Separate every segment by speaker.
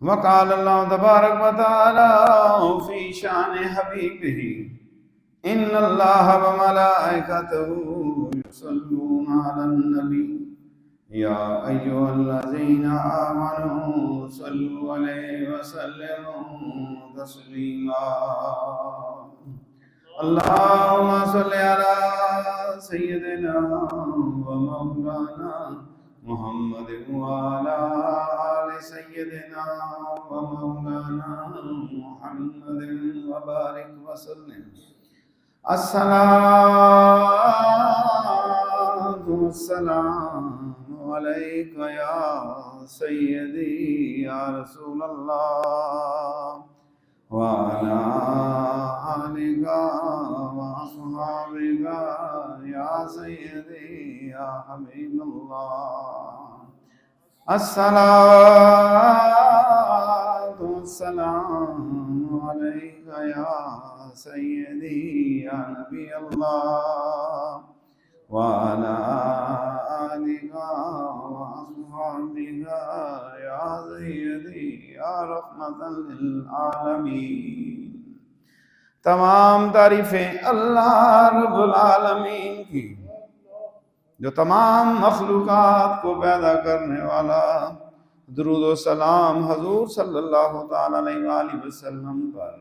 Speaker 1: وقال اللہ تبارک و تعالی فی شان حبیبہ ان اللہ وملائکتہ یصلون علی النبی یا ایھا الذین آمنوا صلوا علیہ وسلموا تسلیما اللہم صل علی سیدنا و مولانا محمد وعلى آل سيدنا ومولانا محمد وبارك وسلم الصلاة والسلام عليك يا سيدي يا رسول الله وعلى آلك وأصحابك يا سيدي يا حبيب الله الصلاة والسلام عليك يا سيدي يا نبي الله وعلى آلك وأصحابك يا سيدي يا رحمة للعالمين تمام تعریفیں اللہ رب العالمین کی جو تمام مخلوقات کو پیدا کرنے والا، درود و سلام حضور صلی اللہ تعالی علیہ وآلہ وسلم پر،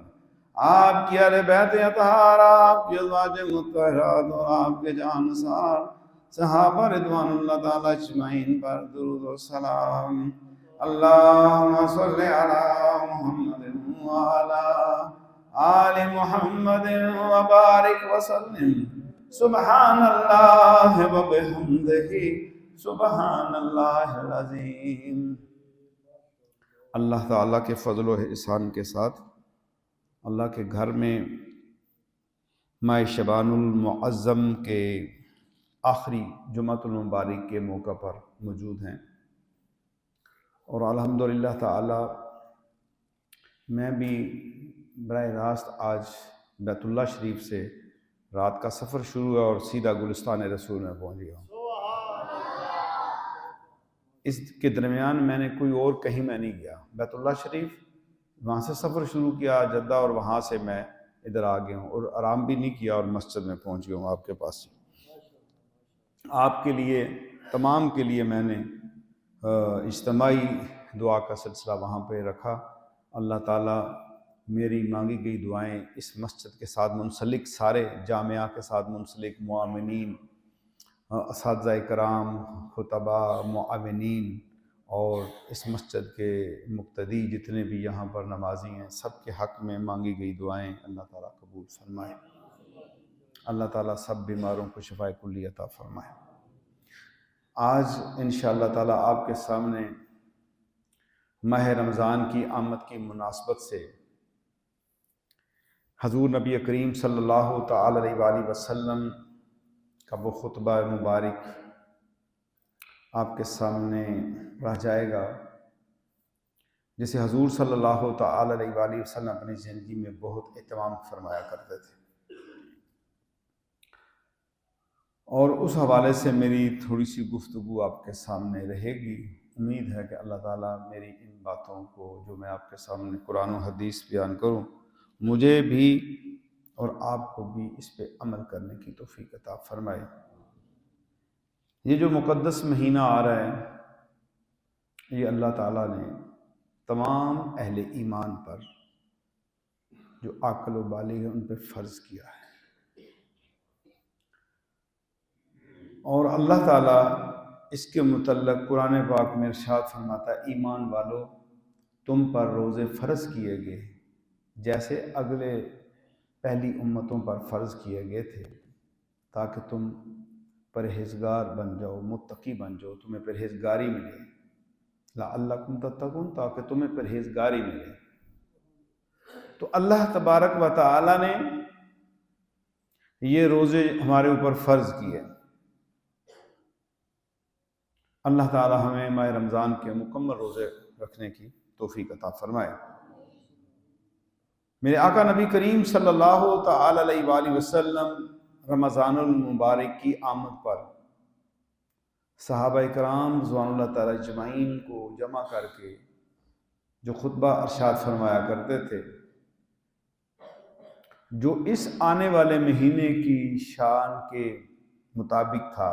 Speaker 1: آپ کی اہل بیت اطہار، آپ کی ازواج مطہرات اور آپ کے جانثار صحابہ رضوان اللہ تعالی اجمعین پر درود و سلام۔ اللہم صلی علی محمد وعلی آل محمد وبارک وسلم سبحان اللہ وبحمدہ سبحان اللہ العظیم۔ اللہ تعالیٰ کے فضل و احسان کے ساتھ اللہ کے گھر میں ماہ شعبان المعظم کے آخری جمعۃ المبارک کے موقع پر موجود ہیں، اور الحمدللہ تعالیٰ میں بھی براہ راست آج بیت اللہ شریف سے رات کا سفر شروع ہے اور سیدھا گلستان رسول میں پہنچ گیا ہوں۔ اس کے درمیان میں نے کوئی اور کہیں میں نہیں گیا، بیت اللہ شریف وہاں سے سفر شروع کیا جدہ، اور وہاں سے میں ادھر آ گیا ہوں اور آرام بھی نہیں کیا اور مسجد میں پہنچ گیا ہوں آپ کے پاس۔ آپ کے لیے تمام کے لیے میں نے اجتماعی دعا کا سلسلہ وہاں پہ رکھا۔ اللہ تعالیٰ میری مانگی گئی دعائیں اس مسجد کے ساتھ منسلک سارے جامعہ کے ساتھ منسلک معاونین، اساتذہ کرام، خطباء، معاونین اور اس مسجد کے مقتدی جتنے بھی یہاں پر نمازی ہیں، سب کے حق میں مانگی گئی دعائیں اللہ تعالیٰ قبول فرمائے۔ اللہ تعالیٰ سب بیماروں کو شفاء کلی عطا فرمائے۔ آج انشاءاللہ تعالیٰ آپ کے سامنے ماہ رمضان کی آمد کی مناسبت سے حضور نبی کریم صلی اللہ تعالی علیہ وآلہ وسلم کا وہ خطبہ مبارک آپ کے سامنے رہ جائے گا، جسے حضور صلی اللہ تعالی علیہ وآلہ وسلم اپنی زندگی میں بہت اہتمام فرمایا کرتے تھے، اور اس حوالے سے میری تھوڑی سی گفتگو آپ کے سامنے رہے گی۔ امید ہے کہ اللہ تعالیٰ میری ان باتوں کو جو میں آپ کے سامنے قرآن و حدیث بیان کروں، مجھے بھی اور آپ کو بھی اس پہ عمل کرنے کی توفیق عطا فرمائے۔ یہ جو مقدس مہینہ آ رہا ہے، یہ اللہ تعالیٰ نے تمام اہل ایمان پر جو عاقل و بالغ ہے ان پہ فرض کیا ہے، اور اللہ تعالیٰ اس کے متعلق قرآن پاک میں ارشاد فرماتا ہے، ایمان والو تم پر روزے فرض کیے گئے جیسے اگلے پہلی امتوں پر فرض کیے گئے تھے، تاکہ تم پرہیزگار بن جاؤ، متقی بن جاؤ، تمہیں پرہیزگاری ملے، لعلکم تتقون، تاکہ تمہیں پرہیزگاری ملے۔ تو اللہ تبارک و تعالی نے یہ روزے ہمارے اوپر فرض کیے۔ اللہ تعالی ہمیں ماہ رمضان کے مکمل روزے رکھنے کی توفیق عطا فرمائے۔ میرے آقا نبی کریم صلی اللہ تعالی علیہ وآلہ وسلم رمضان المبارک کی آمد پر صحابہ کرام رضوان اللہ تعالی اجمعین کو جمع کر کے جو خطبہ ارشاد فرمایا کرتے تھے، جو اس آنے والے مہینے کی شان کے مطابق تھا،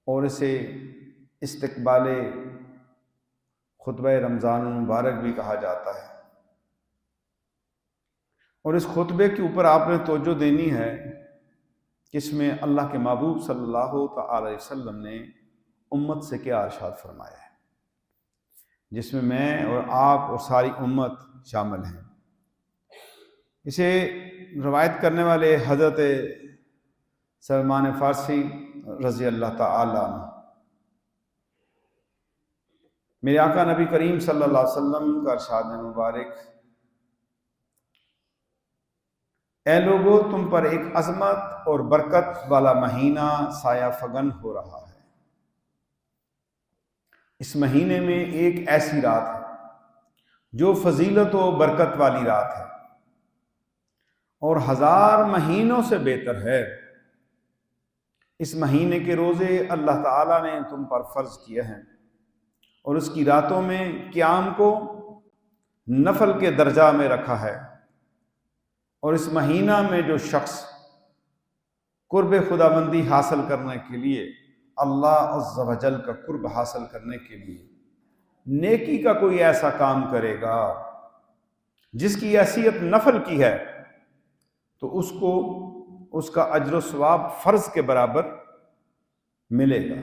Speaker 1: اور اسے استقبال خطبہ رمضان المبارک بھی کہا جاتا ہے۔ اور اس خطبے کے اوپر آپ نے توجہ دینی ہے کہ اس میں اللہ کے محبوب صلی اللہ تعالی علیہ وسلم نے امت سے کیا ارشاد فرمایا ہے، جس میں میں اور آپ اور ساری امت شامل ہیں۔ اسے روایت کرنے والے حضرت سلمان فارسی رضی اللہ تعالی عنہ، میرے آقا نبی کریم صلی اللہ علیہ وسلم کا ارشاد مبارک، اے لوگو، تم پر ایک عظمت اور برکت والا مہینہ سایہ فگن ہو رہا ہے۔ اس مہینے میں ایک ایسی رات ہے جو فضیلت و برکت والی رات ہے اور 1000 مہینوں سے بہتر ہے۔ اس مہینے کے روزے اللہ تعالیٰ نے تم پر فرض کیے ہیں، اور اس کی راتوں میں قیام کو نفل کے درجہ میں رکھا ہے۔ اور اس مہینہ میں جو شخص قرب خداوندی حاصل کرنے کے لیے، اللہ عز و جل کا قرب حاصل کرنے کے لیے نیکی کا کوئی ایسا کام کرے گا جس کی حیثیت نفل کی ہے، تو اس کو اس کا اجر و ثواب فرض کے برابر ملے گا،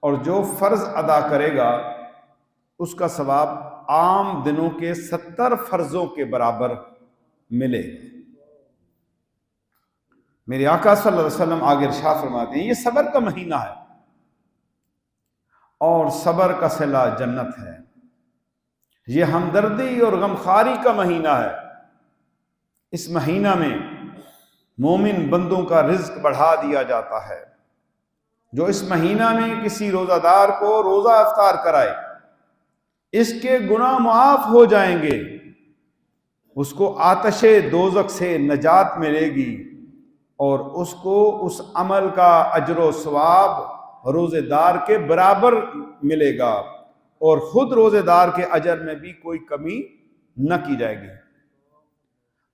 Speaker 1: اور جو فرض ادا کرے گا اس کا ثواب عام دنوں کے 70 فرضوں کے برابر ملے گا۔ میرے آقا صلی اللہ علیہ وسلم آگے ارشاد فرماتے ہیں، یہ صبر کا مہینہ ہے اور صبر کا صلہ جنت ہے۔ یہ ہمدردی اور غمخواری کا مہینہ ہے۔ اس مہینہ میں مومن بندوں کا رزق بڑھا دیا جاتا ہے۔ جو اس مہینہ میں کسی روزہ دار کو روزہ افطار کرائے، اس کے گناہ معاف ہو جائیں گے، اس کو آتش دوزخ سے نجات ملے گی، اور اس کو اس عمل کا اجر و ثواب روزے دار کے برابر ملے گا، اور خود روزے دار کے اجر میں بھی کوئی کمی نہ کی جائے گی۔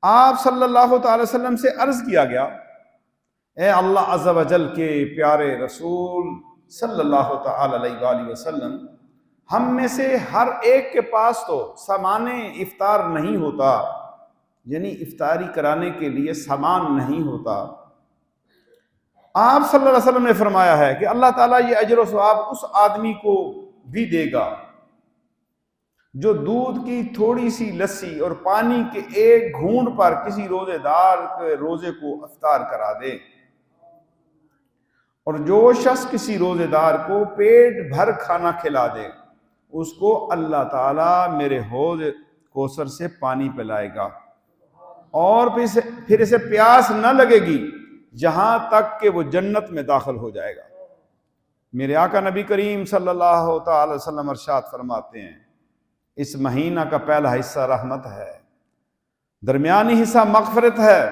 Speaker 1: آپ صلی اللہ تعالی وسلم سے عرض کیا گیا، اے اللہ عز و جل کے پیارے رسول صلی اللہ تعالی علیہ وآلہ وسلم، ہم میں سے ہر ایک کے پاس تو سامان افطار نہیں ہوتا، یعنی افطاری کرانے کے لیے سامان نہیں ہوتا۔ آپ صلی اللہ علیہ وسلم نے فرمایا ہے کہ اللہ تعالیٰ یہ اجر و ثواب اس آدمی کو بھی دے گا جو دودھ کی تھوڑی سی لسی اور پانی کے ایک گھونٹ پر کسی روزے دار کے روزے کو افطار کرا دے، اور جو شخص کسی روزے دار کو پیٹ بھر کھانا کھلا دے، اس کو اللہ تعالیٰ میرے حوض کوثر سے پانی پلائے گا، اور پھر اسے پیاس نہ لگے گی جہاں تک کہ وہ جنت میں داخل ہو جائے گا۔ میرے آقا نبی کریم صلی اللہ تعالی وسلم ارشاد فرماتے ہیں، اس مہینہ کا پہلا حصہ رحمت ہے، درمیانی حصہ مغفرت ہے،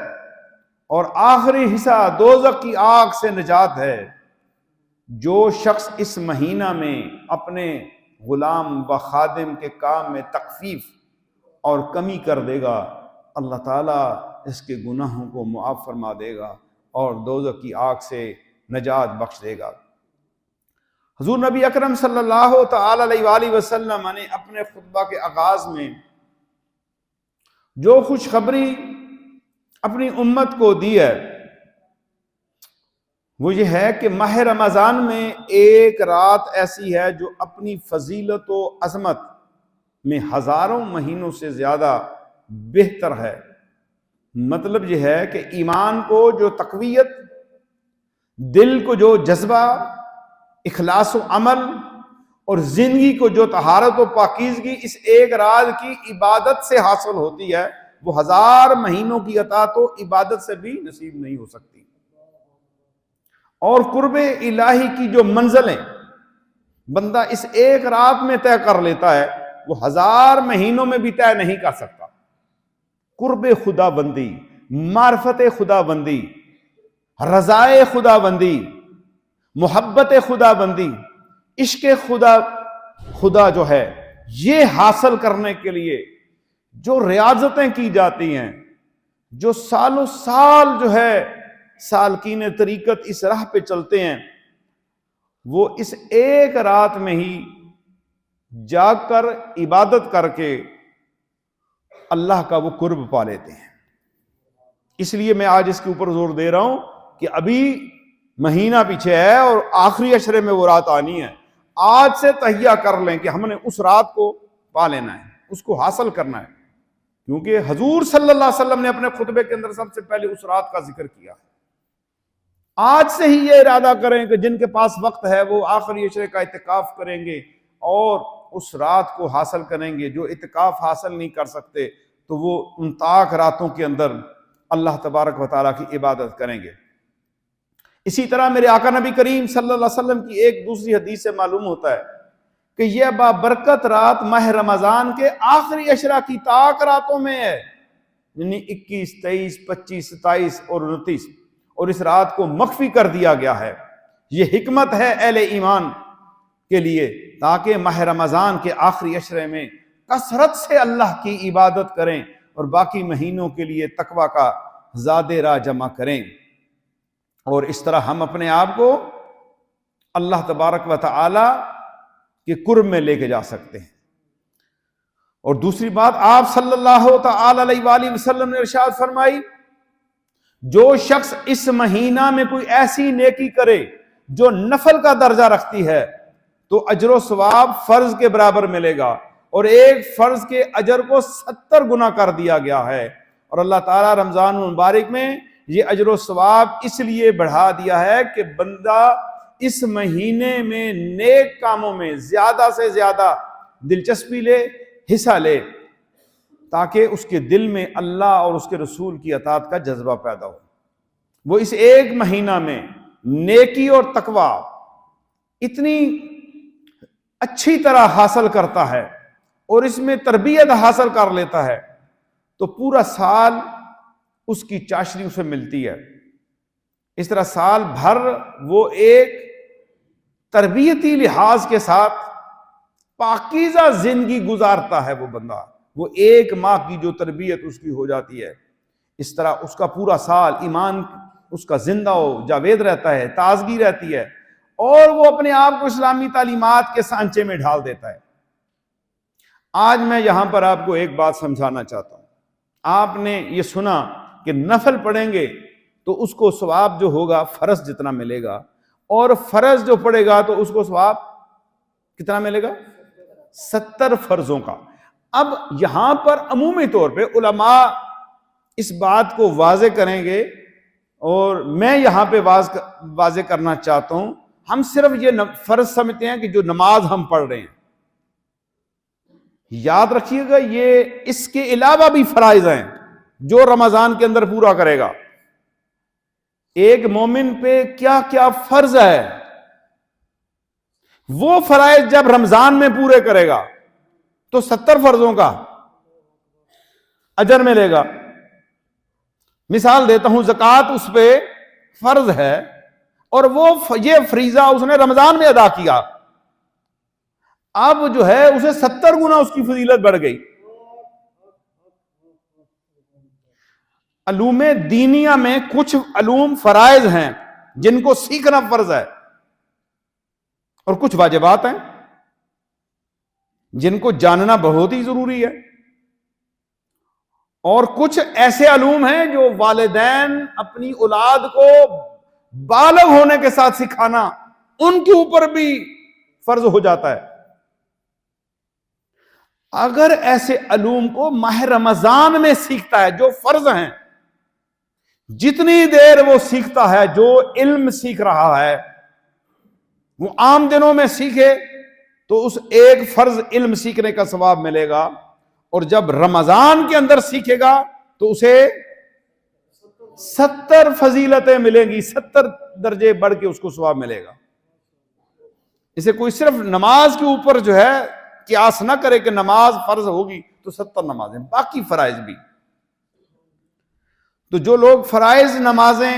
Speaker 1: اور آخری حصہ دوزخ کی آگ سے نجات ہے۔ جو شخص اس مہینہ میں اپنے غلام و خادم کے کام میں تخفیف اور کمی کر دے گا، اللہ تعالیٰ اس کے گناہوں کو معاف فرما دے گا اور دوزخ کی آگ سے نجات بخش دے گا۔ حضور نبی اکرم صلی اللہ تعالی علیہ وآلہ وسلم نے اپنے خطبہ کے آغاز میں جو خوشخبری اپنی امت کو دی ہے وہ یہ ہے کہ ماہ رمضان میں ایک رات ایسی ہے جو اپنی فضیلت و عظمت میں ہزاروں مہینوں سے زیادہ بہتر ہے۔ مطلب یہ ہے کہ ایمان کو جو تقویت، دل کو جو جذبہ، اخلاص و عمل، اور زندگی کو جو طہارت و پاکیزگی اس ایک رات کی عبادت سے حاصل ہوتی ہے، وہ 1000 مہینوں کی عطا تو عبادت سے بھی نصیب نہیں ہو سکتی۔ اور قرب الہی کی جو منزلیں بندہ اس ایک رات میں طے کر لیتا ہے، وہ 1000 مہینوں میں بھی طے نہیں کر سکتا۔ قرب خدا بندی، معرفت خدا بندی، رضائے خدا بندی، محبت خدا بندی، عشق خدا جو ہے، یہ حاصل کرنے کے لیے جو ریاضتیں کی جاتی ہیں، جو سالوں سال جو ہے سالکین طریقت اس راہ پہ چلتے ہیں، وہ اس ایک رات میں ہی جاگ کر عبادت کر کے اللہ کا وہ قرب پا لیتے ہیں۔ اس لیے میں آج اس کے اوپر زور دے رہا ہوں کہ ابھی مہینہ پیچھے ہے اور آخری عشرے میں وہ رات آنی ہے۔ آج سے تہیہ کر لیں کہ ہم نے اس رات کو پا لینا ہے، اس کو حاصل کرنا ہے، کیونکہ حضور صلی اللہ علیہ وسلم نے اپنے خطبے کے اندر سب سے پہلے اس رات کا ذکر کیا۔ آج سے ہی یہ ارادہ کریں کہ جن کے پاس وقت ہے وہ آخری عشرے کا اعتکاف کریں گے اور اس رات کو حاصل کریں گے۔ جو اعتکاف حاصل نہیں کر سکتے تو وہ ان طاق راتوں کے اندر اللہ تبارک و تعالیٰ کی عبادت کریں گے۔ اسی طرح میرے آقا نبی کریم صلی اللہ علیہ وسلم کی ایک دوسری حدیث سے معلوم ہوتا ہے کہ یہ بابرکت رات ماہ رمضان کے آخری عشرہ کی طاق راتوں میں ہے، یعنی 21، 23، 25، 27 اور 29، اور اس رات کو مخفی کر دیا گیا ہے۔ یہ حکمت ہے اہل ایمان کے لیے، تاکہ ماہ رمضان کے آخری عشرے میں کثرت سے اللہ کی عبادت کریں اور باقی مہینوں کے لیے تقوی کا زاد راہ جمع کریں، اور اس طرح ہم اپنے آپ کو اللہ تبارک و تعالی کے قرب میں لے کے جا سکتے ہیں۔ اور دوسری بات، آپ صلی اللہ تعالی علیہ وآلہ وسلم نے ارشاد فرمائی، جو شخص اس مہینہ میں کوئی ایسی نیکی کرے جو نفل کا درجہ رکھتی ہے تو اجر و ثواب فرض کے برابر ملے گا، اور ایک فرض کے اجر کو 70 گنا کر دیا گیا ہے۔ اور اللہ تعالیٰ رمضان المبارک میں یہ اجر و ثواب اس لیے بڑھا دیا ہے کہ بندہ اس مہینے میں نیک کاموں میں زیادہ سے زیادہ دلچسپی لے، حصہ لے، تاکہ اس کے دل میں اللہ اور اس کے رسول کی اطاعت کا جذبہ پیدا ہو۔ وہ اس ایک مہینہ میں نیکی اور تقوی اتنی اچھی طرح حاصل کرتا ہے اور اس میں تربیت حاصل کر لیتا ہے تو پورا سال اس کی چاشنی اسے ملتی ہے۔ اس طرح سال بھر وہ ایک تربیتی لحاظ کے ساتھ پاکیزہ زندگی گزارتا ہے۔ وہ بندہ، وہ ایک ماہ کی جو تربیت اس کی ہو جاتی ہے، اس طرح اس کا پورا سال ایمان اس کا زندہ و جاوید رہتا ہے، تازگی رہتی ہے، اور وہ اپنے آپ کو اسلامی تعلیمات کے سانچے میں ڈھال دیتا ہے۔ آج میں یہاں پر آپ کو ایک بات سمجھانا چاہتا ہوں۔ آپ نے یہ سنا کہ نفل پڑھیں گے تو اس کو ثواب جو ہوگا فرض جتنا ملے گا، اور فرض جو پڑھے گا تو اس کو ثواب کتنا ملے گا؟ 70 فرضوں کا۔ اب یہاں پر عمومی طور پہ علماء اس بات کو واضح کریں گے، اور میں یہاں پہ واضح کرنا چاہتا ہوں، ہم صرف یہ فرض سمجھتے ہیں کہ جو نماز ہم پڑھ رہے ہیں، یاد رکھیے گا یہ اس کے علاوہ بھی فرائض ہیں جو رمضان کے اندر پورا کرے گا۔ ایک مومن پہ کیا کیا فرض ہے، وہ فرائض جب رمضان میں پورے کرے گا تو 70 فرضوں کا اجر ملے گا۔ مثال دیتا ہوں، زکوٰۃ اس پہ فرض ہے اور وہ یہ فریضہ اس نے رمضان میں ادا کیا، اب جو ہے اسے 70 گنا اس کی فضیلت بڑھ گئی۔ علوم دینیہ میں کچھ علوم فرائض ہیں جن کو سیکھنا فرض ہے، اور کچھ واجبات ہیں جن کو جاننا بہت ہی ضروری ہے، اور کچھ ایسے علوم ہیں جو والدین اپنی اولاد کو بالغ ہونے کے ساتھ سکھانا ان کے اوپر بھی فرض ہو جاتا ہے۔ اگر ایسے علوم کو ماہ رمضان میں سیکھتا ہے جو فرض ہیں، جتنی دیر وہ سیکھتا ہے، جو علم سیکھ رہا ہے وہ عام دنوں میں سیکھے تو اس ایک فرض علم سیکھنے کا ثواب ملے گا، اور جب رمضان کے اندر سیکھے گا تو اسے 70 فضیلتیں ملیں گی، 70 درجے بڑھ کے اس کو ثواب ملے گا۔ اسے کوئی صرف نماز کے اوپر جو ہے قیاس نہ کرے کہ نماز فرض ہوگی تو 70 نمازیں، باقی فرائض بھی۔ تو جو لوگ فرائض نمازیں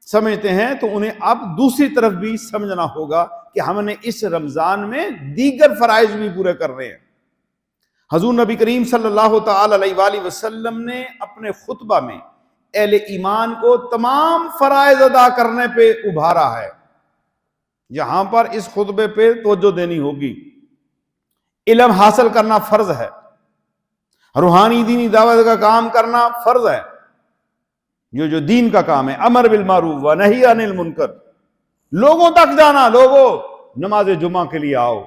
Speaker 1: سمجھتے ہیں تو انہیں اب دوسری طرف بھی سمجھنا ہوگا کہ ہم نے اس رمضان میں دیگر فرائض بھی پورے کر رہے ہیں۔ حضور نبی کریم صلی اللہ تعالی علیہ وآلہ وسلم نے اپنے خطبہ میں اہل ایمان کو تمام فرائض ادا کرنے پہ ابھارا ہے. یہاں پر اس خطبے پہ توجہ دینی ہوگی. علم حاصل کرنا فرض ہے، روحانی دینی دعوت کا کام کرنا فرض ہے، جو دین کا کام ہے، امر بالمعروف و نہی عن المنکر، لوگوں تک جانا، لوگوں نماز جمعہ کے لیے آؤ،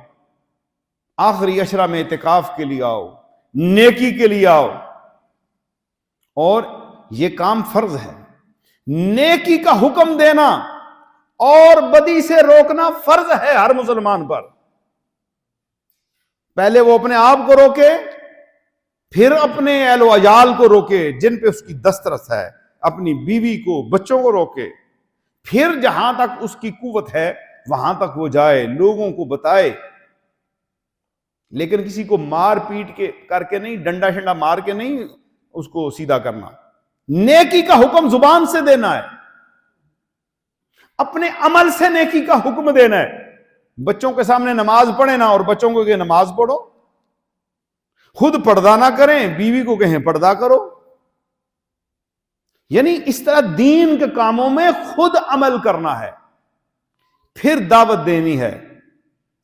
Speaker 1: آخری عشرہ میں اعتکاف کے لیے آؤ، نیکی کے لیے آؤ، اور یہ کام فرض ہے. نیکی کا حکم دینا اور بدی سے روکنا فرض ہے ہر مسلمان پر. پہلے وہ اپنے آپ کو روکے، پھر اپنے اہل و عیال کو روکے جن پہ اس کی دسترس ہے، اپنی بیوی کو، بچوں کو روکے، پھر جہاں تک اس کی قوت ہے وہاں تک وہ جائے، لوگوں کو بتائے. لیکن کسی کو مار پیٹ کے کر کے نہیں، ڈنڈا شنڈا مار کے نہیں اس کو سیدھا کرنا. نیکی کا حکم زبان سے دینا ہے، اپنے عمل سے نیکی کا حکم دینا ہے. بچوں کے سامنے نماز پڑھے نا، اور بچوں کو کہ نماز پڑھو، خود پردہ نہ کریں، بیوی کو کہیں پردہ کرو. یعنی اس طرح دین کے کاموں میں خود عمل کرنا ہے، پھر دعوت دینی ہے.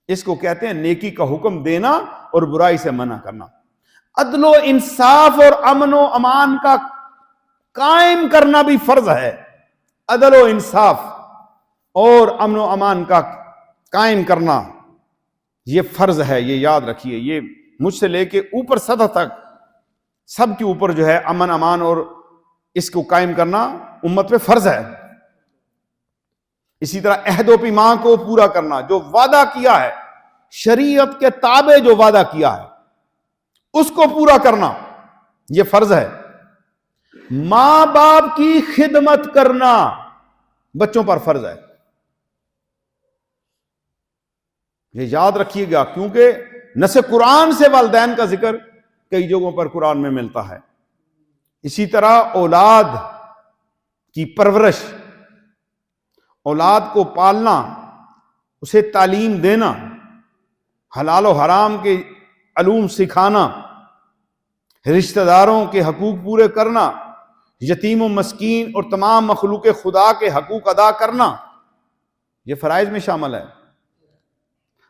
Speaker 1: اس کو کہتے ہیں نیکی کا حکم دینا اور برائی سے منع کرنا. عدل و انصاف اور امن و امان کا قائم کرنا بھی فرض ہے. عدل و انصاف اور امن و امان کا قائم کرنا یہ فرض ہے. یہ یاد رکھیے، یہ مجھ سے لے کے اوپر سطح تک سب کے اوپر جو ہے امن امان اور اس کو قائم کرنا امت پہ فرض ہے. اسی طرح عہد و پیمان کو پورا کرنا، جو وعدہ کیا ہے، شریعت کے تابع جو وعدہ کیا ہے اس کو پورا کرنا یہ فرض ہے. ماں باپ کی خدمت کرنا بچوں پر فرض ہے. یہ یاد رکھیے گا، کیونکہ نص قرآن سے والدین کا ذکر کئی جگہوں پر قرآن میں ملتا ہے. اسی طرح اولاد کی پرورش، اولاد کو پالنا، اسے تعلیم دینا، حلال و حرام کے علوم سکھانا، رشتہ داروں کے حقوق پورے کرنا، یتیم و مسکین اور تمام مخلوق خدا کے حقوق ادا کرنا، یہ فرائض میں شامل ہے.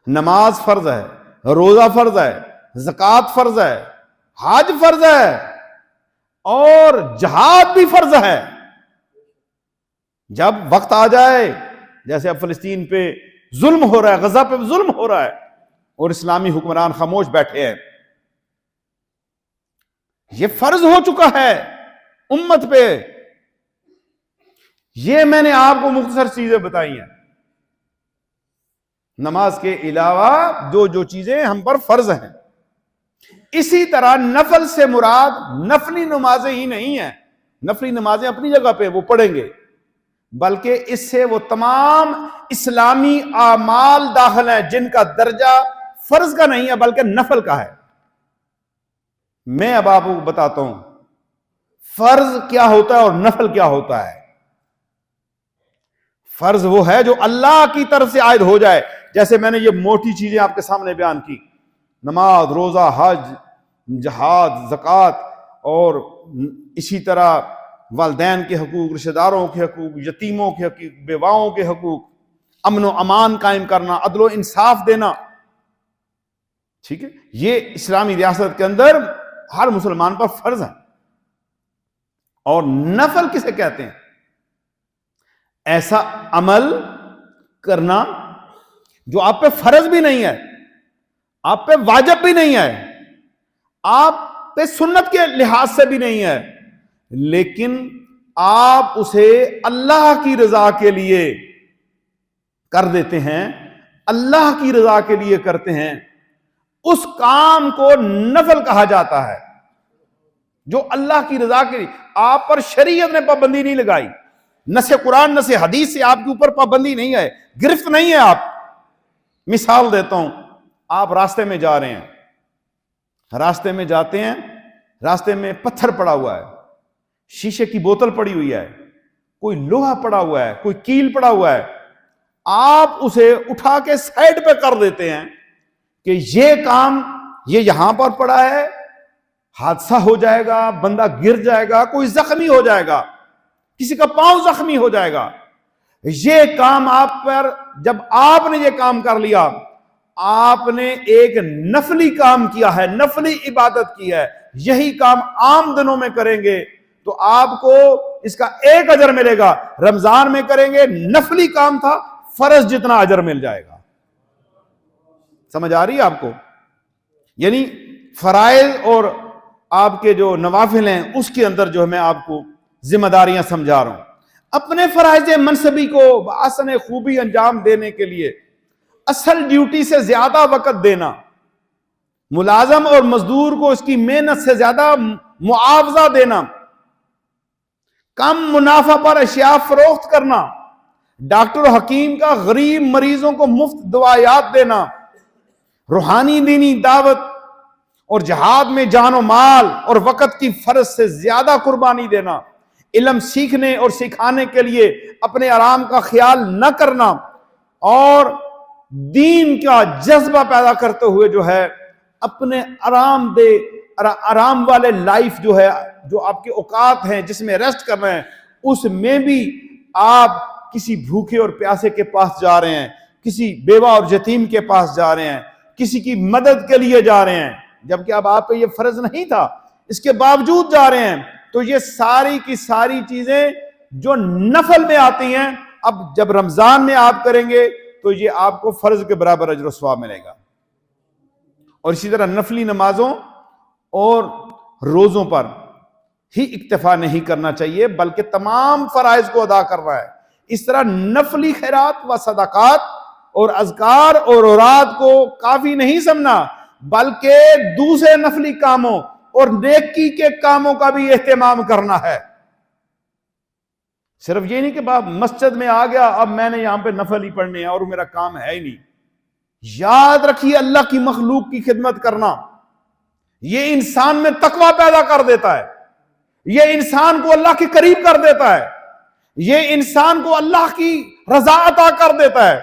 Speaker 1: نماز فرض ہے، روزہ فرض ہے، زکوٰۃ فرض ہے، حج فرض ہے، اور جہاد بھی فرض ہے. جب وقت آ جائے، جیسے اب فلسطین پہ ظلم ہو رہا ہے، غزہ پہ ظلم ہو رہا ہے اور اسلامی حکمران خاموش بیٹھے ہیں، یہ فرض ہو چکا ہے امت پہ. یہ میں نے آپ کو مختصر چیزیں بتائی ہیں. نماز کے علاوہ جو چیزیں ہم پر فرض ہیں. اسی طرح نفل سے مراد نفلی نمازیں ہی نہیں ہیں. نفلی نمازیں اپنی جگہ پہ وہ پڑھیں گے، بلکہ اس سے وہ تمام اسلامی اعمال داخل ہیں جن کا درجہ فرض کا نہیں ہے بلکہ نفل کا ہے. میں اب آپ کو بتاتا ہوں فرض کیا ہوتا ہے اور نفل کیا ہوتا ہے. فرض وہ ہے جو اللہ کی طرف سے عائد ہو جائے، جیسے میں نے یہ موٹی چیزیں آپ کے سامنے بیان کی، نماز، روزہ، حج، جہاد، زکوٰۃ، اور اسی طرح والدین کے حقوق، رشتہ داروں کے حقوق، یتیموں کے حقوق، بیواؤں کے حقوق، امن و امان قائم کرنا، عدل و انصاف دینا. ٹھیک ہے، یہ اسلامی ریاست کے اندر ہر مسلمان پر فرض ہے. اور نفل کسے کہتے ہیں؟ ایسا عمل کرنا جو آپ پہ فرض بھی نہیں ہے، آپ پہ واجب بھی نہیں ہے، آپ پہ سنت کے لحاظ سے بھی نہیں ہے، لیکن آپ اسے اللہ کی رضا کے لیے کر دیتے ہیں، اللہ کی رضا کے لیے کرتے ہیں. اس کام کو نفل کہا جاتا ہے جو اللہ کی رضا کے لیے. آپ پر شریعت نے پابندی نہیں لگائی، نص قرآن نص حدیث سے آپ کے اوپر پابندی نہیں ہے، گرفت نہیں ہے. آپ مثال دیتا ہوں، آپ راستے میں جا رہے ہیں، راستے میں جاتے ہیں، راستے میں پتھر پڑا ہوا ہے، شیشے کی بوتل پڑی ہوئی ہے، کوئی لوہا پڑا ہوا ہے، کوئی کیل پڑا ہوا ہے. آپ اسے اٹھا کے سائڈ پہ کر دیتے ہیں کہ یہ کام یہ یہاں پر پڑا ہے، حادثہ ہو جائے گا، بندہ گر جائے گا، کوئی زخمی ہو جائے گا، کسی کا پاؤں زخمی ہو جائے گا، یہ کام آپ پر، جب آپ نے یہ کام کر لیا، آپ نے ایک نفلی کام کیا ہے، نفلی عبادت کی ہے. یہی کام عام دنوں میں کریں گے تو آپ کو اس کا ایک اجر ملے گا. رمضان میں کریں گے، نفلی کام تھا، فرض جتنا اجر مل جائے گا. سمجھ آ رہی ہے آپ کو؟ یعنی فرائض اور آپ کے جو نوافل ہیں اس کے اندر جو ہے میں آپ کو ذمہ داریاں سمجھا رہا ہوں. اپنے فرائض منصبی کو بآسن خوبی انجام دینے کے لیے اصل ڈیوٹی سے زیادہ وقت دینا، ملازم اور مزدور کو اس کی محنت سے زیادہ معاوضہ دینا، کم منافع پر اشیاء فروخت کرنا، ڈاکٹر حکیم کا غریب مریضوں کو مفت دوائیات دینا، روحانی دینی دعوت اور جہاد میں جان و مال اور وقت کی فرض سے زیادہ قربانی دینا، علم سیکھنے اور سکھانے کے لیے اپنے آرام کا خیال نہ کرنا، اور دین کا جذبہ پیدا کرتے ہوئے جو ہے اپنے آرام والے لائف جو ہے، جو آپ کے اوقات ہیں جس میں ریسٹ کر رہے ہیں، اس میں بھی آپ کسی بھوکے اور پیاسے کے پاس جا رہے ہیں، کسی بیوہ اور یتیم کے پاس جا رہے ہیں، کسی کی مدد کے لیے جا رہے ہیں، جبکہ اب آپ پہ یہ فرض نہیں تھا، اس کے باوجود جا رہے ہیں. تو یہ ساری کی ساری چیزیں جو نفل میں آتی ہیں، اب جب رمضان میں آپ کریں گے تو یہ آپ کو فرض کے برابر اجر و ثواب ملے گا. اور اسی طرح نفلی نمازوں اور روزوں پر ہی اکتفا نہیں کرنا چاہیے بلکہ تمام فرائض کو ادا کرنا ہے. اس طرح نفلی خیرات و صدقات اور اذکار اور اوراد کو کافی نہیں سمجھنا، بلکہ دوسرے نفلی کاموں اور نیکی کے کاموں کا بھی اہتمام کرنا ہے. صرف یہ نہیں کہ باپ مسجد میں آ گیا اب میں نے یہاں پہ نفل ہی پڑھنے ہیں اور میرا کام ہے ہی نہیں. یاد رکھیے اللہ کی مخلوق کی خدمت کرنا یہ انسان میں تقوی پیدا کر دیتا ہے، یہ انسان کو اللہ کے قریب کر دیتا ہے، یہ انسان کو اللہ کی رضا عطا کر دیتا ہے.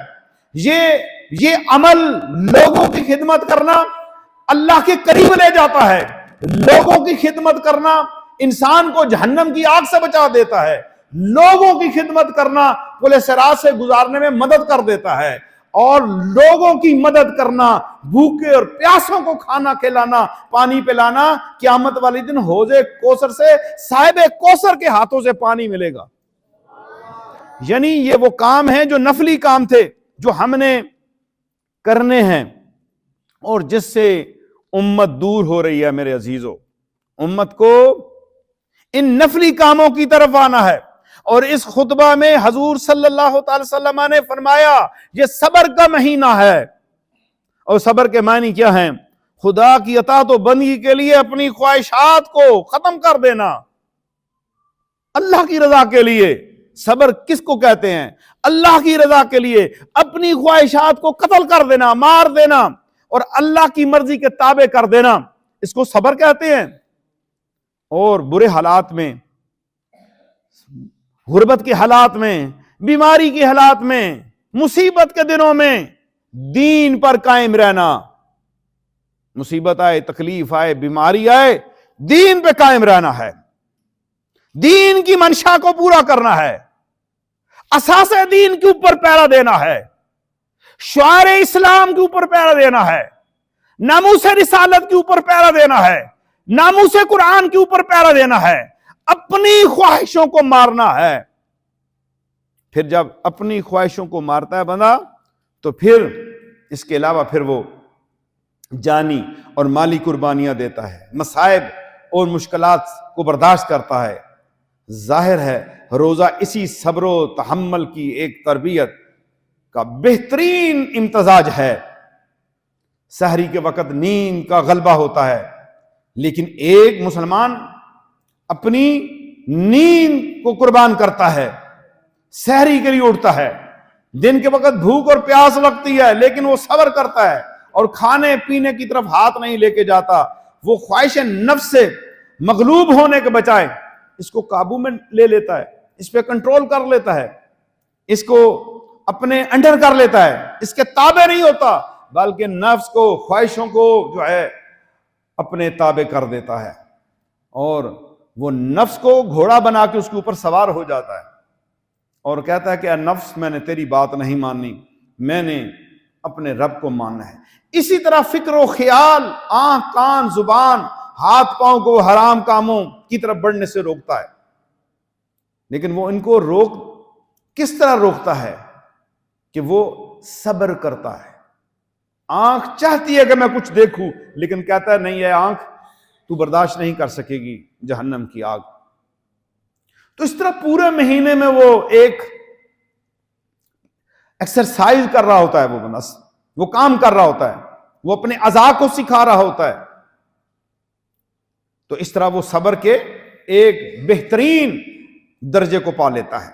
Speaker 1: یہ عمل لوگوں کی خدمت کرنا اللہ کے قریب لے جاتا ہے. لوگوں کی خدمت کرنا انسان کو جہنم کی آگ سے بچا دیتا ہے. لوگوں کی خدمت کرنا پل صراط سے گزارنے میں مدد کر دیتا ہے. اور لوگوں کی مدد کرنا، بھوکے اور پیاسوں کو کھانا کھلانا، پانی پلانا، قیامت والے دن حوض کوثر سے صاحب کوثر کے ہاتھوں سے پانی ملے گا. یعنی یہ وہ کام ہیں جو نفلی کام تھے جو ہم نے کرنے ہیں اور جس سے امت دور ہو رہی ہے. میرے عزیزو، امت کو ان نفلی کاموں کی طرف آنا ہے. اور اس خطبہ میں حضور صلی اللہ تعالی وسلم نے فرمایا یہ صبر کا مہینہ ہے. اور صبر کے معنی کیا ہیں؟ خدا کی اطاعت و بندگی کے لیے اپنی خواہشات کو ختم کر دینا اللہ کی رضا کے لیے. صبر کس کو کہتے ہیں؟ اللہ کی رضا کے لیے اپنی خواہشات کو قتل کر دینا، مار دینا اور اللہ کی مرضی کے تابع کر دینا، اس کو صبر کہتے ہیں. اور برے حالات میں، غربت کے حالات میں، بیماری کے حالات میں، مصیبت کے دنوں میں دین پر قائم رہنا. مصیبت آئے، تکلیف آئے، بیماری آئے، دین پہ قائم رہنا ہے، دین کی منشا کو پورا کرنا ہے، اساس دین کے اوپر پہرا دینا ہے، شعار اسلام کے اوپر پہرا دینا ہے، ناموس رسالت کے اوپر پہرا دینا ہے، ناموس قرآن کے اوپر پہرا دینا ہے، اپنی خواہشوں کو مارنا ہے. پھر جب اپنی خواہشوں کو مارتا ہے بندہ تو پھر اس کے علاوہ پھر وہ جانی اور مالی قربانیاں دیتا ہے، مصائب اور مشکلات کو برداشت کرتا ہے. ظاہر ہے روزہ اسی صبر و تحمل کی ایک تربیت کا بہترین امتزاج ہے. سحری کے وقت نیند کا غلبہ ہوتا ہے، لیکن ایک مسلمان اپنی نیند کو قربان کرتا ہے، سحری کے لیے اٹھتا ہے. دن کے وقت بھوک اور پیاس لگتی ہے لیکن وہ صبر کرتا ہے اور کھانے پینے کی طرف ہاتھ نہیں لے کے جاتا. وہ خواہش نفس سے مغلوب ہونے کے بجائے اس کو قابو میں لے لیتا ہے، اس پہ کنٹرول کر لیتا ہے، اس کو اپنے انڈر کر لیتا ہے، اس کے تابع نہیں ہوتا بلکہ نفس کو، خواہشوں کو جو ہے اپنے تابع کر دیتا ہے اور وہ نفس کو گھوڑا بنا کے اس کے اوپر سوار ہو جاتا ہے اور کہتا ہے کہ اے نفس، میں نے تیری بات نہیں مانی، میں نے اپنے رب کو ماننا ہے۔ اسی طرح فکر و خیال آنکھ، کان، زبان، ہاتھ پاؤں کو حرام کاموں کی طرف بڑھنے سے روکتا ہے، لیکن وہ ان کو کس طرح روکتا ہے کہ وہ صبر کرتا ہے۔ آنکھ چاہتی ہے کہ میں کچھ دیکھوں، لیکن کہتا ہے نہیں، ہے آنکھ تو برداشت نہیں کر سکے گی جہنم کی آگ۔ تو اس طرح پورے مہینے میں وہ ایک ایکسرسائز کر رہا ہوتا ہے، وہ بنس وہ کام کر رہا ہوتا ہے، وہ اپنے اعضاء کو سکھا رہا ہوتا ہے۔ تو اس طرح وہ صبر کے ایک بہترین درجے کو پا لیتا ہے۔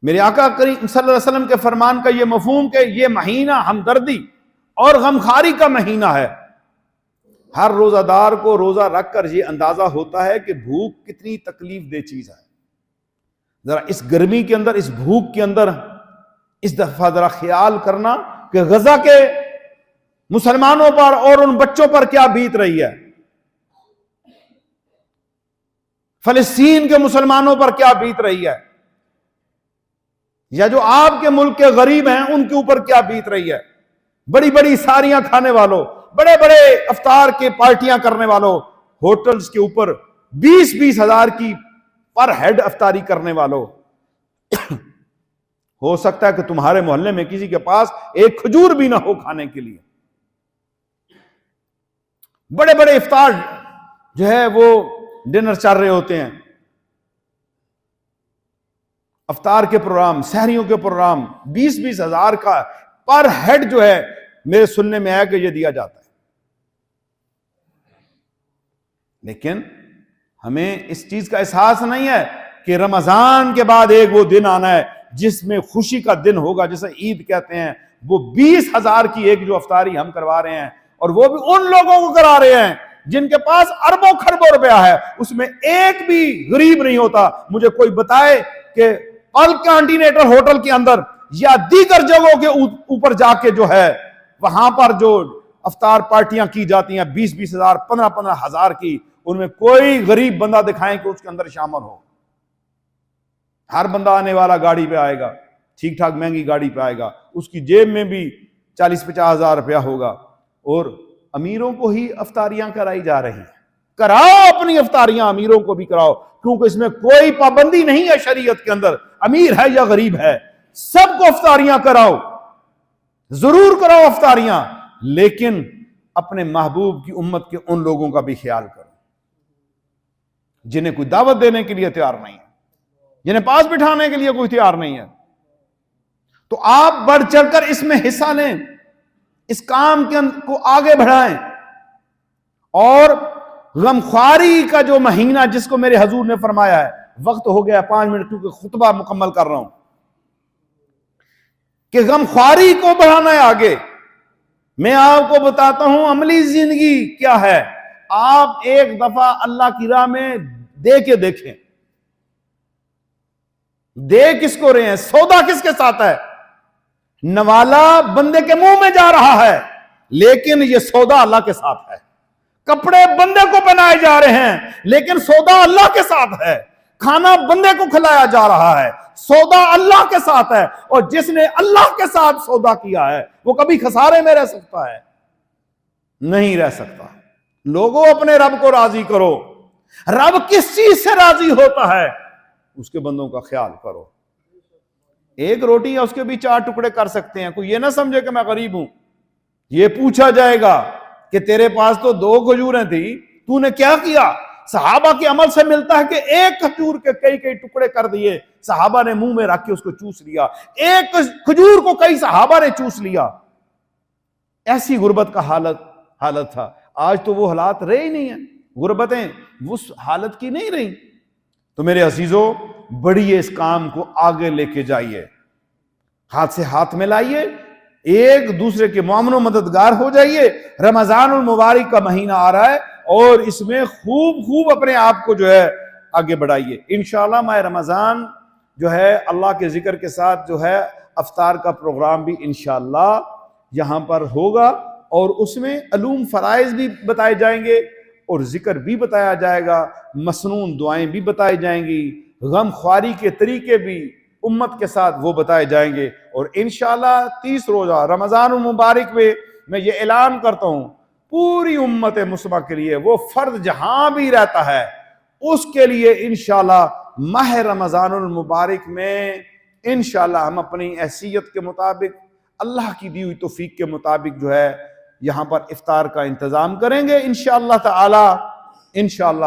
Speaker 1: میرے آقا کریم صلی اللہ علیہ وسلم کے فرمان کا یہ مفہوم کہ یہ مہینہ ہمدردی اور غمخواری کا مہینہ ہے۔ ہر روزہ دار کو روزہ رکھ کر یہ اندازہ ہوتا ہے کہ بھوک کتنی تکلیف دہ چیز ہے۔ ذرا اس گرمی کے اندر، اس بھوک کے اندر اس دفعہ ذرا خیال کرنا کہ غزہ کے مسلمانوں پر اور ان بچوں پر کیا بیت رہی ہے، فلسطین کے مسلمانوں پر کیا بیت رہی ہے، یا جو آپ کے ملک کے غریب ہیں ان کے اوپر کیا بیت رہی ہے۔ بڑی بڑی ساریاں کھانے والوں، بڑے بڑے افطار کے پارٹیاں کرنے والوں، ہوٹلز کے اوپر 20-20 ہزار کی پر ہیڈ افطاری کرنے والوں، ہو سکتا ہے کہ تمہارے محلے میں کسی کے پاس ایک کھجور بھی نہ ہو کھانے کے لیے۔ بڑے بڑے افطار جو ہے وہ ڈنر چل رہے ہوتے ہیں، افطار کے پروگرام، سحریوں کے پروگرام، 20-20 ہزار کا پر ہیڈ جو ہے میرے سننے میں آیا کہ یہ دیا جاتا ہے۔ لیکن ہمیں اس چیز کا احساس نہیں ہے کہ رمضان کے بعد ایک وہ دن آنا ہے جس میں خوشی کا دن ہوگا، جسے عید کہتے ہیں۔ وہ 20 ہزار کی ایک جو افطاری ہم کروا رہے ہیں، اور وہ بھی ان لوگوں کو کرا رہے ہیں جن کے پاس اربوں خربوں روپیہ ہے، اس میں ایک بھی غریب نہیں ہوتا۔ مجھے کوئی بتائے کہ کانٹینیٹل ہوٹل کے اندر یا دیگر جگہوں کے اوپر جا کے جو ہے وہاں پر جو افطار پارٹیاں کی جاتی ہیں 20-20 ہزار، 15-15 ہزار کی، ان میں کوئی غریب بندہ دکھائیں کہ اس کے اندر شامل ہو۔ ہر بندہ آنے والا گاڑی پہ آئے گا، ٹھیک ٹھاک مہنگی گاڑی پہ آئے گا، اس کی جیب میں بھی 40-50 ہزار روپیہ ہوگا، اور امیروں کو ہی افطاریاں کرائی جا رہی ہیں۔ کراؤ اپنی افطاریاں، امیروں کو بھی کراؤ، کیونکہ اس میں کوئی پابندی نہیں ہے شریعت کے اندر، امیر ہے یا غریب ہے، سب کو افطاریاں کراؤ، ضرور کراؤ افطاریاں، لیکن اپنے محبوب کی امت کے ان لوگوں کا بھی خیال کرو جنہیں کوئی دعوت دینے کے لیے تیار نہیں ہے، جنہیں پاس بٹھانے کے لیے کوئی تیار نہیں ہے۔ تو آپ بڑھ چڑھ کر اس میں حصہ لیں، اس کام کو آگے بڑھائیں، اور غمخواری کا جو مہینہ جس کو میرے حضور نے فرمایا ہے، وقت ہو گیا 5 منٹ کیونکہ خطبہ مکمل کر رہا ہوں، کہ غمخواری کو بڑھانا ہے آگے۔ میں آپ کو بتاتا ہوں عملی زندگی کیا ہے۔ آپ ایک دفعہ اللہ کی راہ میں دے کے دیکھیں، دے کس کو رہے ہیں، سودا کس کے ساتھ ہے؟ نوالا بندے کے منہ میں جا رہا ہے، لیکن یہ سودا اللہ کے ساتھ ہے۔ کپڑے بندے کو پہنائے جا رہے ہیں، لیکن سودا اللہ کے ساتھ ہے۔ کھانا بندے کو کھلایا جا رہا ہے، سودا اللہ کے ساتھ ہے۔ اور جس نے اللہ کے ساتھ سودا کیا ہے وہ کبھی خسارے میں رہ سکتا ہے؟ نہیں رہ سکتا۔ لوگوں اپنے رب کو راضی کرو۔ رب کس چیز سے راضی ہوتا ہے؟ اس کے بندوں کا خیال کرو۔ ایک روٹی ہے، اس کے بھی 4 ٹکڑے کر سکتے ہیں۔ کوئی یہ نہ سمجھے کہ میں غریب ہوں۔ یہ پوچھا جائے گا کہ تیرے پاس تو 2 کھجوریں تھی، تو نے کیا کیا؟ صحابہ کے عمل سے ملتا ہے کہ ایک کھجور کے کئی ٹکڑے کر دیے، صحابہ نے منہ میں رکھ کے اس کو چوس لیا۔ ایک کھجور کو کئی صحابہ نے چوس لیا۔ ایسی غربت کا حالت تھا۔ آج تو وہ حالات رہے ہی نہیں ہیں، غربتیں اس حالت کی نہیں رہی۔ تو میرے عزیزوں، بڑھیے اس کام کو آگے لے کے جائیے، ہاتھ سے ہاتھ میں لائیے، ایک دوسرے کے معاون و مددگار ہو جائیے۔ رمضان المبارک کا مہینہ آ رہا ہے اور اس میں خوب اپنے آپ کو جو ہے آگے بڑھائیے۔ انشاءاللہ ماہ رمضان جو ہے اللہ کے ذکر کے ساتھ جو ہے افطار کا پروگرام بھی انشاءاللہ یہاں پر ہوگا، اور اس میں علوم فرائض بھی بتائے جائیں گے اور ذکر بھی بتایا جائے گا، مسنون دعائیں بھی بتائی جائیں گی، غم خواری کے طریقے بھی امت کے ساتھ وہ بتائے جائیں گے۔ اور انشاءاللہ 30 روزہ رمضان المبارک میں یہ اعلان کرتا ہوں پوری امت مسلمہ کے لیے، وہ فرد جہاں بھی رہتا ہے اس کے لیے انشاءاللہ ماہ رمضان المبارک میں انشاءاللہ ہم اپنی حیثیت کے مطابق، اللہ کی دی ہوئی توفیق کے مطابق جو ہے یہاں پر افطار کا انتظام کریں گے انشاءاللہ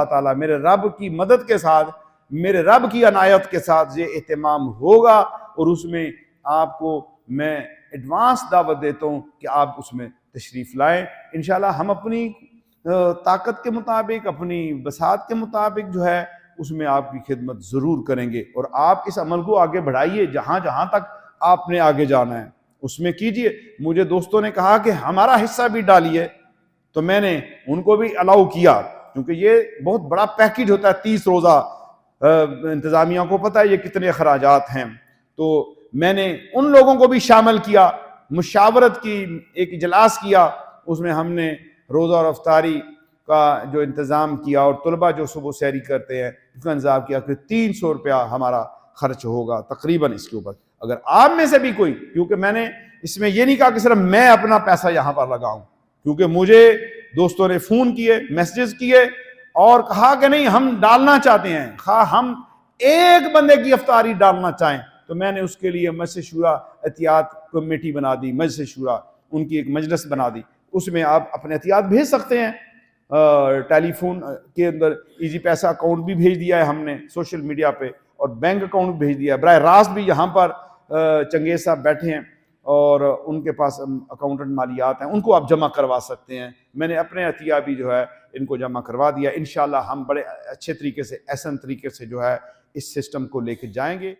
Speaker 1: تعالی میرے رب کی مدد کے ساتھ، میرے رب کی عنایت کے ساتھ یہ اہتمام ہوگا، اور اس میں آپ کو میں ایڈوانس دعوت دیتا ہوں کہ آپ اس میں تشریف لائیں۔ انشاءاللہ ہم اپنی طاقت کے مطابق، اپنی بساط کے مطابق جو ہے اس میں آپ کی خدمت ضرور کریں گے، اور آپ اس عمل کو آگے بڑھائیے، جہاں جہاں تک آپ نے آگے جانا ہے اس میں کیجئے۔ مجھے دوستوں نے کہا کہ ہمارا حصہ بھی ڈالیے، تو میں نے ان کو بھی الاؤ کیا، کیونکہ یہ بہت بڑا پیکیج ہوتا ہے 30 روزہ، انتظامیہ کو پتہ ہے یہ کتنے اخراجات ہیں، تو میں نے ان لوگوں کو بھی شامل کیا، مشاورت کی ایک اجلاس کیا، اس میں ہم نے روزہ اور افطاری کا جو انتظام کیا، اور طلبہ جو صبح سحری کرتے ہیں اس کا انتظام کیا کہ 300 روپیہ ہمارا خرچ ہوگا تقریباً اس کے اوپر۔ اگر آپ میں سے بھی کوئی، کیونکہ میں نے اس میں یہ نہیں کہا کہ صرف میں اپنا پیسہ یہاں پر لگاؤں، کیونکہ مجھے دوستوں نے فون کیے، میسیجز کیے اور کہا کہ نہیں ہم ڈالنا چاہتے ہیں، خواہ ہم ایک بندے کی افطاری ڈالنا چاہیں، تو میں نے اس کے لیے مجلس شورا احتیاط کمیٹی بنا دی، مجلس شورا ان کی ایک مجلس بنا دی، اس میں آپ اپنے احتیاط بھیج سکتے ہیں، ٹیلی فون کے اندر ایزی پیسہ اکاؤنٹ بھی بھیج دیا ہے ہم نے سوشل میڈیا پہ، اور بینک اکاؤنٹ بھیج دیا ہے، براہ راست بھی یہاں پر چنگیز صاحب بیٹھے ہیں اور ان کے پاس اکاؤنٹنٹ مالیات ہیں، ان کو آپ جمع کروا سکتے ہیں، میں نے اپنے عطیہ بھی جو ہے ان کو جمع کروا دیا۔ انشاءاللہ ہم بڑے اچھے طریقے سے، احسن طریقے سے جو ہے اس سسٹم کو لے کے جائیں گے۔